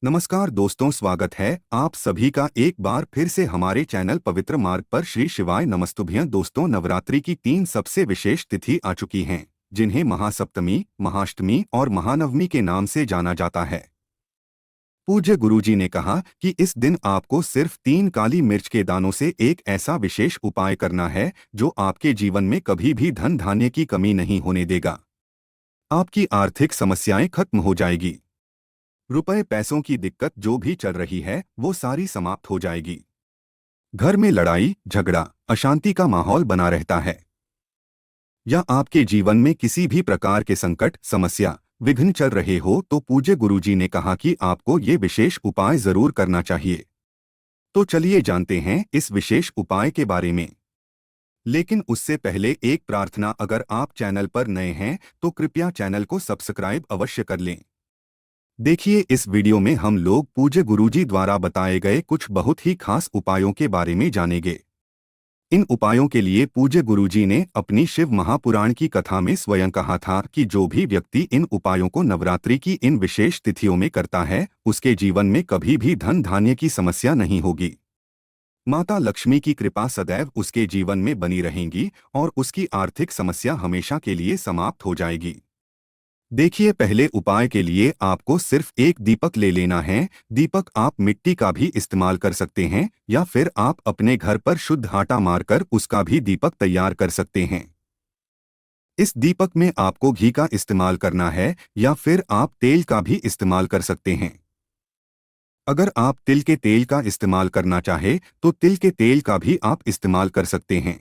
नमस्कार दोस्तों, स्वागत है आप सभी का एक बार फिर से हमारे चैनल पवित्र मार्ग पर। श्री शिवाय नमस्तुभ्यं। दोस्तों, नवरात्रि की 3 सबसे विशेष तिथि आ चुकी हैं, जिन्हें महासप्तमी, महाअष्टमी और महानवमी के नाम से जाना जाता है। पूज्य गुरुजी ने कहा कि इस दिन आपको सिर्फ 3 काली मिर्च के दानों से एक ऐसा विशेष उपाय करना है जो आपके जीवन में कभी भी धन धान्य की कमी नहीं होने देगा। आपकी आर्थिक समस्याएं खत्म हो जाएगी। रुपए पैसों की दिक्कत जो भी चल रही है वो सारी समाप्त हो जाएगी। घर में लड़ाई झगड़ा अशांति का माहौल बना रहता है, या आपके जीवन में किसी भी प्रकार के संकट समस्या विघ्न चल रहे हो, तो पूज्य गुरुजी ने कहा कि आपको ये विशेष उपाय जरूर करना चाहिए। तो चलिए जानते हैं इस विशेष उपाय के बारे में। लेकिन उससे पहले एक प्रार्थना, अगर आप चैनल पर नए हैं तो कृपया चैनल को सब्सक्राइब अवश्य कर लें। देखिए, इस वीडियो में हम लोग पूज्य गुरुजी द्वारा बताए गए कुछ बहुत ही खास उपायों के बारे में जानेंगे। इन उपायों के लिए पूज्य गुरुजी ने अपनी शिव महापुराण की कथा में स्वयं कहा था कि जो भी व्यक्ति इन उपायों को नवरात्रि की इन विशेष तिथियों में करता है, उसके जीवन में कभी भी धन धान्य की समस्या नहीं होगी। माता लक्ष्मी की कृपा सदैव उसके जीवन में बनी रहेगी और उसकी आर्थिक समस्या हमेशा के लिए समाप्त हो जाएगी। देखिए, पहले उपाय के लिए आपको सिर्फ एक दीपक ले लेना है। दीपक आप मिट्टी का भी इस्तेमाल कर सकते हैं, या फिर आप अपने घर पर शुद्ध आटा मारकर उसका भी दीपक तैयार कर सकते हैं। इस दीपक में आपको घी का इस्तेमाल करना है, या फिर आप तेल का भी इस्तेमाल कर सकते हैं। अगर आप तिल के तेल का इस्तेमाल करना चाहे तो तिल के तेल का भी आप इस्तेमाल कर सकते हैं।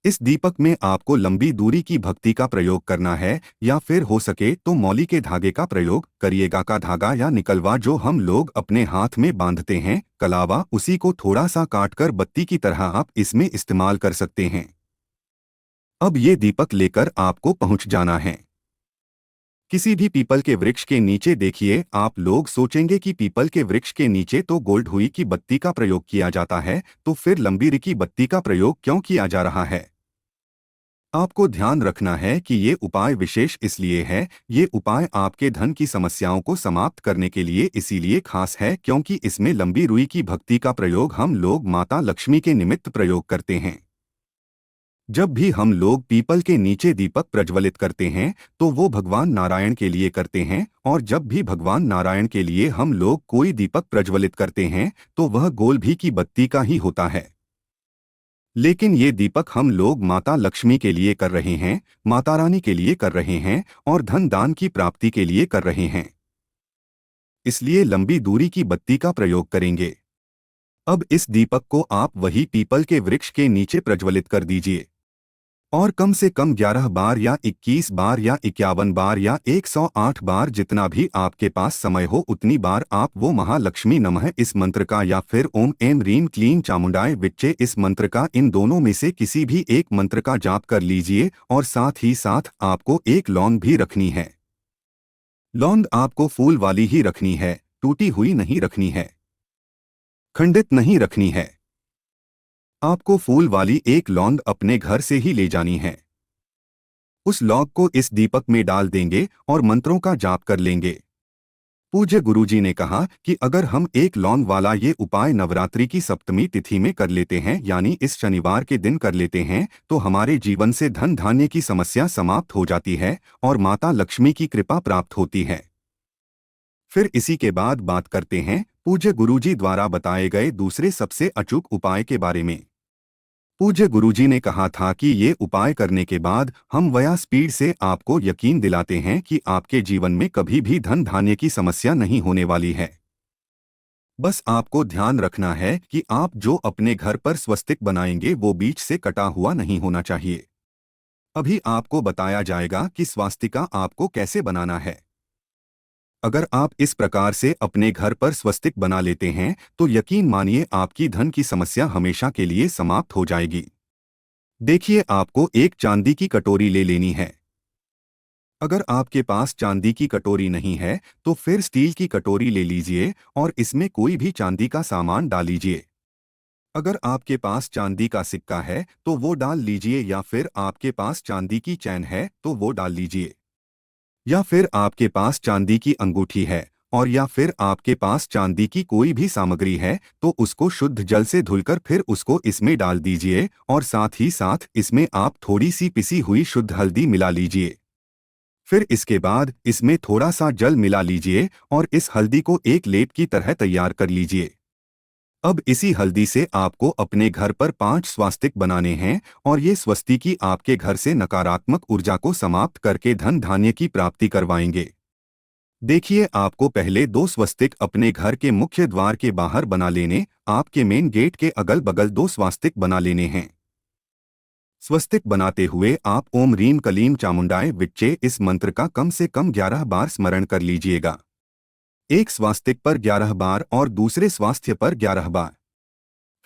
इस दीपक में आपको लंबी दूरी की भक्ति का प्रयोग करना है, या फिर हो सके तो मौली के धागे का प्रयोग करिएगा। का धागा या निकलवा जो हम लोग अपने हाथ में बांधते हैं, कलावा, उसी को थोड़ा सा काटकर बत्ती की तरह आप इसमें इस्तेमाल कर सकते हैं। अब ये दीपक लेकर आपको पहुंच जाना है किसी भी पीपल के वृक्ष के नीचे। देखिए, आप लोग सोचेंगे कि पीपल के वृक्ष के नीचे तो गोल्ड हुई की बत्ती का प्रयोग किया जाता है, तो फिर लंबी रिकी बत्ती का प्रयोग क्यों किया जा रहा है? आपको ध्यान रखना है कि ये उपाय विशेष इसलिए है, ये उपाय आपके धन की समस्याओं को समाप्त करने के लिए इसीलिए खास है क्योंकि इसमें लंबी रुई की भक्ति का प्रयोग हम लोग माता लक्ष्मी के निमित्त प्रयोग करते हैं। जब भी हम लोग पीपल के नीचे दीपक प्रज्वलित करते हैं तो वो भगवान नारायण के लिए करते हैं, और जब भी भगवान नारायण के लिए हम लोग कोई दीपक प्रज्वलित करते हैं तो वह गोल भी की बत्ती का ही होता है। लेकिन ये दीपक हम लोग माता लक्ष्मी के लिए कर रहे हैं, माता रानी के लिए कर रहे हैं, और धन दान की प्राप्ति के लिए कर रहे हैं। इसलिए लंबी दूरी की बत्ती का प्रयोग करेंगे। अब इस दीपक को आप वही पीपल के वृक्ष के नीचे प्रज्वलित कर दीजिए, और कम से कम 11 बार या 21 बार या 51 बार या 108 बार, जितना भी आपके पास समय हो उतनी बार आप वो महालक्ष्मी नमः इस मंत्र का, या फिर ओम ऐं ह्रीं क्लीं चामुंडाय विच्चे इस मंत्र का, इन दोनों में से किसी भी एक मंत्र का जाप कर लीजिए। और साथ ही साथ आपको एक लौंग भी रखनी है। लौंग आपको फूल वाली ही रखनी है, टूटी हुई नहीं रखनी है, खंडित नहीं रखनी है। आपको फूल वाली एक लौंग अपने घर से ही ले जानी है। उस लौंग को इस दीपक में डाल देंगे और मंत्रों का जाप कर लेंगे। पूज्य गुरुजी ने कहा कि अगर हम एक लौंग वाला ये उपाय नवरात्रि की सप्तमी तिथि में कर लेते हैं, यानी इस शनिवार के दिन कर लेते हैं, तो हमारे जीवन से धन धान्य की समस्या समाप्त हो जाती है और माता लक्ष्मी की कृपा प्राप्त होती है। फिर इसी के बाद बात करते हैं पूज्य गुरुजी द्वारा बताए गए दूसरे सबसे अचूक उपाय के बारे में। पूज्य गुरुजी ने कहा था कि ये उपाय करने के बाद हम वया स्पीड से आपको यकीन दिलाते हैं कि आपके जीवन में कभी भी धन धान्य की समस्या नहीं होने वाली है। बस आपको ध्यान रखना है कि आप जो अपने घर पर स्वस्तिक बनाएंगे वो बीच से कटा हुआ नहीं होना चाहिए। अभी आपको बताया जाएगा कि स्वास्तिका आपको कैसे बनाना है। अगर आप इस प्रकार से अपने घर पर स्वस्तिक बना लेते हैं तो यकीन मानिए आपकी धन की समस्या हमेशा के लिए समाप्त हो जाएगी। देखिए, आपको एक चांदी की कटोरी ले लेनी है। अगर आपके पास चांदी की कटोरी नहीं है तो फिर स्टील की कटोरी ले लीजिए और इसमें कोई भी चांदी का सामान डाल लीजिए। अगर आपके पास चांदी का सिक्का है तो वो डाल लीजिए, या फिर आपके पास चांदी की चैन है तो वो डाल लीजिए, या फिर आपके पास चांदी की अंगूठी है और या फिर आपके पास चांदी की कोई भी सामग्री है तो उसको शुद्ध जल से धुलकर फिर उसको इसमें डाल दीजिए और साथ ही साथ इसमें आप थोड़ी सी पिसी हुई शुद्ध हल्दी मिला लीजिए। फिर इसके बाद इसमें थोड़ा सा जल मिला लीजिए और इस हल्दी को एक लेप की तरह तैयार कर लीजिए। अब इसी हल्दी से आपको अपने घर पर 5 स्वास्तिक बनाने हैं और ये स्वस्तिकी आपके घर से नकारात्मक ऊर्जा को समाप्त करके धन धान्य की प्राप्ति करवाएंगे। देखिए, आपको पहले 2 स्वस्तिक अपने घर के मुख्य द्वार के बाहर बना लेने, आपके मेन गेट के अगल बगल 2 स्वास्तिक बना लेने हैं। स्वस्तिक बनाते हुए आप ओम रीम कलीम चामुंडाय विच्चे इस मंत्र का कम से कम 11 बार स्मरण कर लीजिएगा। एक स्वास्तिक पर 11 बार और दूसरे स्वास्थ्य पर 11 बार।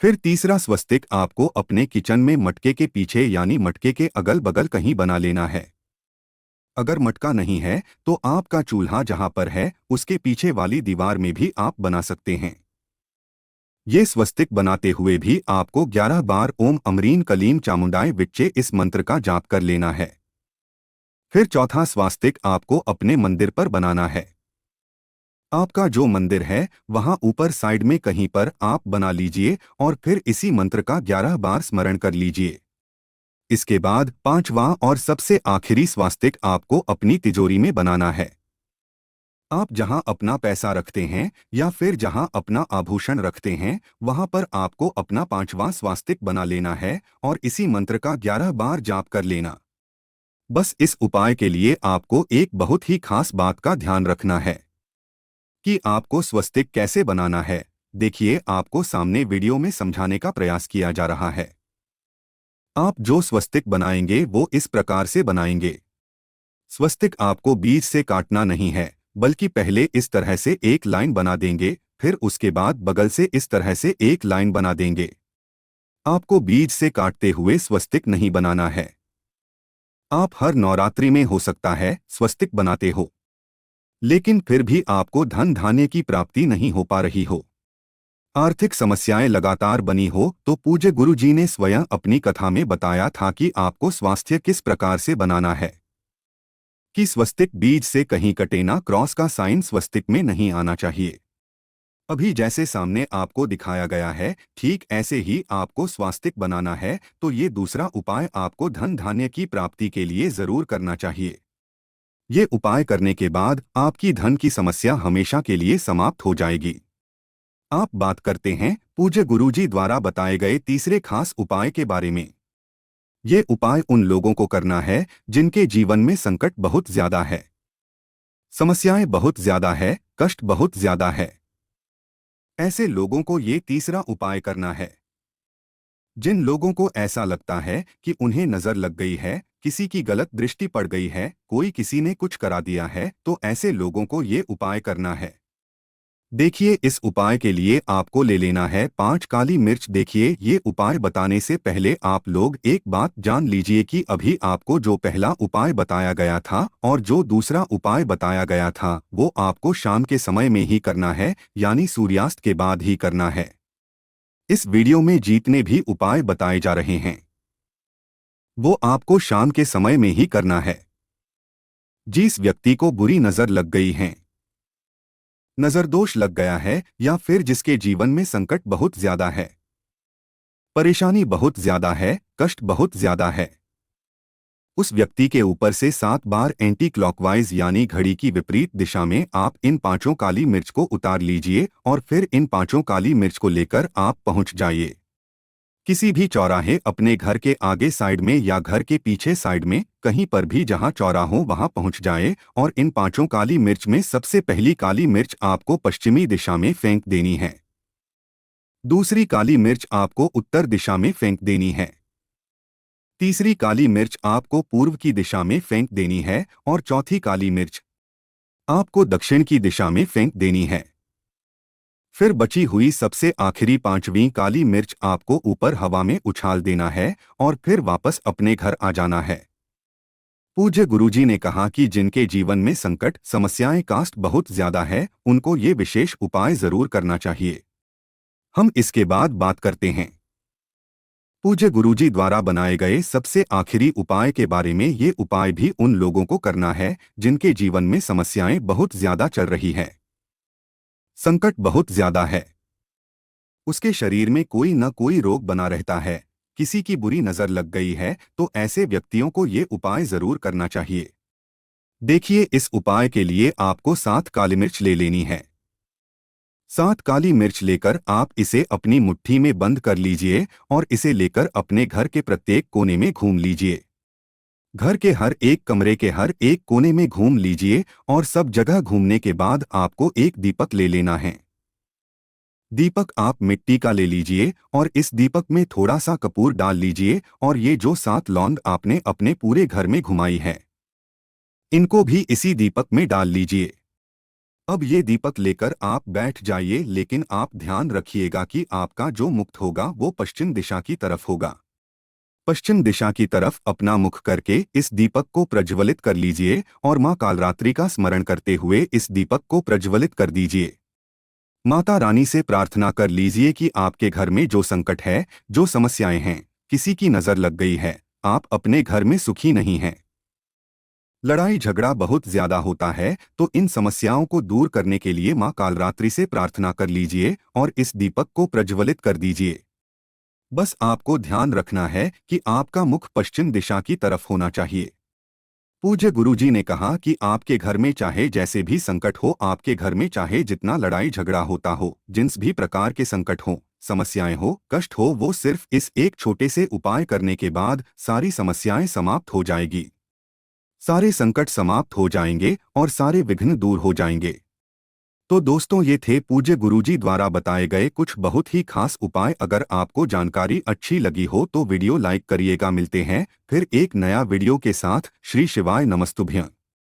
फिर तीसरा स्वस्तिक आपको अपने किचन में मटके के पीछे यानी मटके के अगल बगल कहीं बना लेना है। अगर मटका नहीं है तो आपका चूल्हा जहां पर है उसके पीछे वाली दीवार में भी आप बना सकते हैं। ये स्वस्तिक बनाते हुए भी आपको 11 बार ओम अमरीन कलीम चामुंडाय विच्चे इस मंत्र का जाप कर लेना है। फिर चौथा स्वास्तिक आपको अपने मंदिर पर बनाना है। आपका जो मंदिर है वहां ऊपर साइड में कहीं पर आप बना लीजिए और फिर इसी मंत्र का 11 बार स्मरण कर लीजिए। इसके बाद 5वां और सबसे आखिरी स्वास्तिक आपको अपनी तिजोरी में बनाना है। आप जहां अपना पैसा रखते हैं या फिर जहां अपना आभूषण रखते हैं वहां पर आपको अपना 5वां स्वास्तिक बना लेना है और इसी मंत्र का 11 बार जाप कर लेना। बस इस उपाय के लिए आपको एक बहुत ही खास बात का ध्यान रखना है कि आपको स्वस्तिक कैसे बनाना है। देखिए, आपको सामने वीडियो में समझाने का प्रयास किया जा रहा है। आप जो स्वस्तिक बनाएंगे वो इस प्रकार से बनाएंगे। स्वस्तिक आपको बीच से काटना नहीं है, बल्कि पहले इस तरह से एक लाइन बना देंगे, फिर उसके बाद बगल से इस तरह से एक लाइन बना देंगे। आपको बीच से काटते हुए स्वस्तिक नहीं बनाना है। आप हर नवरात्रि में हो सकता है स्वस्तिक बनाते हो, लेकिन फिर भी आपको धन धान्य की प्राप्ति नहीं हो पा रही हो, आर्थिक समस्याएं लगातार बनी हो, तो पूज्य गुरु जी ने स्वयं अपनी कथा में बताया था कि आपको स्वास्थ्य किस प्रकार से बनाना है कि स्वस्तिक बीज से कहीं कटे ना, क्रॉस का साइन स्वस्तिक में नहीं आना चाहिए। अभी जैसे सामने आपको दिखाया गया है ठीक ऐसे ही आपको स्वास्तिक बनाना है, तो ये दूसरा उपाय आपको धन धान्य की प्राप्ति के लिए जरूर करना चाहिए। ये उपाय करने के बाद आपकी धन की समस्या हमेशा के लिए समाप्त हो जाएगी। आप बात करते हैं पूज्य गुरुजी द्वारा बताए गए तीसरे खास उपाय के बारे में। ये उपाय उन लोगों को करना है जिनके जीवन में संकट बहुत ज्यादा है, समस्याएं बहुत ज्यादा है, कष्ट बहुत ज्यादा है। ऐसे लोगों को ये तीसरा उपाय करना है। जिन लोगों को ऐसा लगता है कि उन्हें नजर लग गई है, किसी की गलत दृष्टि पड़ गई है, कोई किसी ने कुछ करा दिया है, तो ऐसे लोगों को ये उपाय करना है। देखिए, इस उपाय के लिए आपको ले लेना है 5 काली मिर्च। देखिए, ये उपाय बताने से पहले आप लोग एक बात जान लीजिए कि अभी आपको जो पहला उपाय बताया गया था और जो दूसरा उपाय बताया गया था वो आपको शाम के समय में ही करना है, यानी सूर्यास्त के बाद ही करना है। इस वीडियो में जितने भी उपाय बताए जा रहे हैं वो आपको शाम के समय में ही करना है। जिस व्यक्ति को बुरी नजर लग गई है, नजर दोष लग गया है, या फिर जिसके जीवन में संकट बहुत ज्यादा है, परेशानी बहुत ज्यादा है, कष्ट बहुत ज्यादा है, उस व्यक्ति के ऊपर से 7 बार एंटी क्लॉकवाइज यानी घड़ी की विपरीत दिशा में आप इन 5 काली मिर्च को उतार लीजिए और फिर इन 5 काली मिर्च को लेकर आप पहुंच जाइए किसी भी चौराहे, अपने घर के आगे साइड में या घर के पीछे साइड में, कहीं पर भी जहां चौराहा हो वहां पहुंच जाए और इन 5 काली मिर्च में सबसे पहली काली मिर्च आपको पश्चिमी दिशा में फेंक देनी है, दूसरी काली मिर्च आपको उत्तर दिशा में फेंक देनी है, तीसरी काली मिर्च आपको पूर्व की दिशा में फेंक देनी है और चौथी काली मिर्च आपको दक्षिण की दिशा में फेंक देनी है। फिर बची हुई सबसे आखिरी 5वीं काली मिर्च आपको ऊपर हवा में उछाल देना है और फिर वापस अपने घर आ जाना है। पूज्य गुरुजी ने कहा कि जिनके जीवन में संकट, समस्याएं, कास्ट बहुत ज्यादा है, उनको ये विशेष उपाय जरूर करना चाहिए। हम इसके बाद बात करते हैं पूज्य गुरुजी द्वारा बनाए गए सबसे आखिरी उपाय के बारे में। ये उपाय भी उन लोगों को करना है जिनके जीवन में समस्याएं बहुत ज्यादा चल रही है, संकट बहुत ज्यादा है। उसके शरीर में कोई न कोई रोग बना रहता है। किसी की बुरी नजर लग गई है तो ऐसे व्यक्तियों को ये उपाय जरूर करना चाहिए। देखिए, इस उपाय के लिए आपको 7 काली मिर्च ले लेनी है। 7 काली मिर्च लेकर आप इसे अपनी मुट्ठी में बंद कर लीजिए और इसे लेकर अपने घर के प्रत्येक कोने में घूम लीजिए। घर के हर एक कमरे के हर एक कोने में घूम लीजिए और सब जगह घूमने के बाद आपको एक दीपक ले लेना है। दीपक आप मिट्टी का ले लीजिए और इस दीपक में थोड़ा सा कपूर डाल लीजिए और ये जो 7 लौंग आपने अपने पूरे घर में घुमाई है, इनको भी इसी दीपक में डाल लीजिए। अब ये दीपक लेकर आप बैठ जाइए, लेकिन आप ध्यान रखिएगा कि आपका जो मुख होगा वो पश्चिम दिशा की तरफ होगा। पश्चिम दिशा की तरफ अपना मुख करके इस दीपक को प्रज्वलित कर लीजिए और मां कालरात्रि का स्मरण करते हुए इस दीपक को प्रज्वलित कर दीजिए। माता रानी से प्रार्थना कर लीजिए कि आपके घर में जो संकट है, जो समस्याएं हैं, किसी की नजर लग गई है, आप अपने घर में सुखी नहीं हैं, लड़ाई झगड़ा बहुत ज्यादा होता है, तो इन समस्याओं को दूर करने के लिए मां कालरात्रि से प्रार्थना कर लीजिए और इस दीपक को प्रज्वलित कर दीजिए। बस आपको ध्यान रखना है कि आपका मुख पश्चिम दिशा की तरफ होना चाहिए। पूज्य गुरुजी ने कहा कि आपके घर में चाहे जैसे भी संकट हो, आपके घर में चाहे जितना लड़ाई झगड़ा होता हो, जिस भी प्रकार के संकट हो, समस्याएं हो, कष्ट हो, वो सिर्फ इस एक छोटे से उपाय करने के बाद सारी समस्याएं समाप्त हो जाएगी, सारे संकट समाप्त हो जाएंगे और सारे विघ्न दूर हो जाएंगे। तो दोस्तों, ये थे पूज्य गुरुजी द्वारा बताए गए कुछ बहुत ही खास उपाय। अगर आपको जानकारी अच्छी लगी हो तो वीडियो लाइक करिएगा। मिलते हैं फिर एक नया वीडियो के साथ। श्री शिवाय नमस्तुभ्यं।